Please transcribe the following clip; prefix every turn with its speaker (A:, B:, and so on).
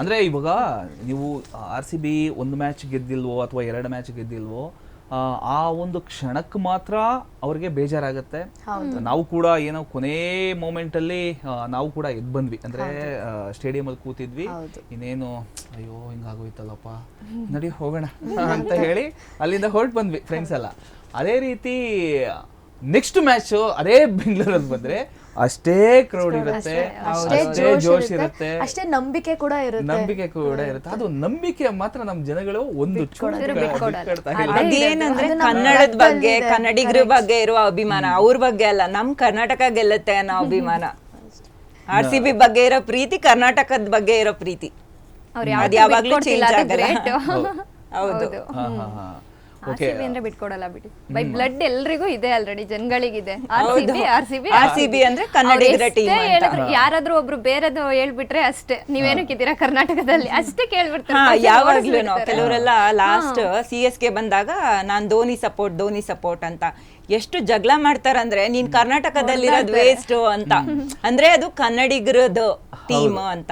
A: ಅಂದ್ರೆ ಇವಾಗ ನೀವು ಆರ್ ಸಿ ಬಿ ಒಂದು ಮ್ಯಾಚ್ ಗೆದ್ದಿಲ್ವೋ ಅಥವಾ 2 ಮ್ಯಾಚ್ ಗೆದ್ದಿಲ್ವೋ ಆ ಒಂದು ಕ್ಷಣಕ್ಕೆ ಮಾತ್ರ ಅವ್ರಿಗೆ ಬೇಜಾರಾಗುತ್ತೆ. ನಾವು ಕೂಡ ಏನೋ ಕೊನೆ ಮೂಮೆಂಟ್ ಅಲ್ಲಿ ನಾವು ಕೂಡ ಎದ್ದು ಬಂದ್ವಿ, ಅಂದ್ರೆ ಸ್ಟೇಡಿಯಂ ಅಲ್ಲಿ ಕೂತಿದ್ವಿ, ಇನ್ನೇನು ಅಯ್ಯೋ ಹಿಂಗಾಗೋಯ್ತಲ್ಲಪ್ಪ ನಡಿ ಹೋಗೋಣ ಅಂತ ಹೇಳಿ ಅಲ್ಲಿಂದ ಹೊರಟು ಬಂದ್ವಿ ಫ್ರೆಂಡ್ಸ್ ಎಲ್ಲ. ಅದೇ ರೀತಿ ನೆಕ್ಸ್ಟ್ ಮ್ಯಾಚ್ ಅದೇ ಬೆಂಗಳೂರಲ್ಲಿ ಬಂದ್ರೆ ಅಷ್ಟೇ ಕ್ರೌಡ್ ಇರುತ್ತೆ, ಅಷ್ಟೇ ಜೋಶ್ ಇರುತ್ತೆ,
B: ಅಷ್ಟೇ ನಂಬಿಕೆ ಕೂಡ
A: ಇರುತ್ತೆ. ಅದು ನಂಬಿಕೆ ಮಾತ್ರ ನಮ್ ಜನಗಳು ಒಂದು
C: ಅದೇನಂದ್ರೆ ಕನ್ನಡದ ಬಗ್ಗೆ ಕನ್ನಡಿಗರ ಬಗ್ಗೆ ಇರುವ ಅಭಿಮಾನ, ಅವ್ರ ಬಗ್ಗೆ ಅಲ್ಲ, ನಮ್ ಕರ್ನಾಟಕ ಗೆಲ್ಲುತ್ತೆ ಅನ್ನೋ ಅಭಿಮಾನ. RCB ಬಗ್ಗೆ ಇರೋ ಪ್ರೀತಿ, ಕರ್ನಾಟಕದ ಬಗ್ಗೆ ಇರೋ ಪ್ರೀತಿ ಅದ್ ಯಾವಾಗ್ಲೂ ಚೇಂಜ್ ಆಗಲ್ಲ. ಹೌದು,
D: RCB ಅಂದ್ರೆ ಬಿಟ್ಕೊಡಲ್ಲ ಬಿಡಿ. ಬೈ ಬ್ಲಡ್ ಎಲ್ರಿಗೂ ಇದೆ, ಆಲ್ರೆಡಿ ಜನಗಳಿಗಿದೆ.
C: RCB ಅಂದ್ರೆ ಕನ್ನಡಿಗರ ಟೀಮ್ ಅಂತ.
D: ಯಾರಾದ್ರೂ ಒಬ್ರು ಬೇರೆದು ಹೇಳ್ಬಿಟ್ರೆ ಅಷ್ಟೇ, ನೀವೇನಕ್ಕಿದ್ದೀರಾ ಕರ್ನಾಟಕದಲ್ಲಿ ಅಷ್ಟೇ ಕೇಳ್ಬಿಡ್ತಾರೆ.
C: ಯಾವಾಗ್ಲೂ ಕೆಲವರೆಲ್ಲ ಲಾಸ್ಟ್ CSK ಬಂದಾಗ ನಾನ್ ಧೋನಿ ಸಪೋರ್ಟ್ ಅಂತ ಎಷ್ಟು ಜಗಳ ಮಾಡ್ತಾರಂದ್ರೆ, ನೀನ್ ಕರ್ನಾಟಕದಲ್ಲಿರೋದು ವೇಸ್ಟ್ ಅಂತ. ಅಂದ್ರೆ ಅದು ಕನ್ನಡಿಗರದ್ದು ಟೀಮ್ ಅಂತ.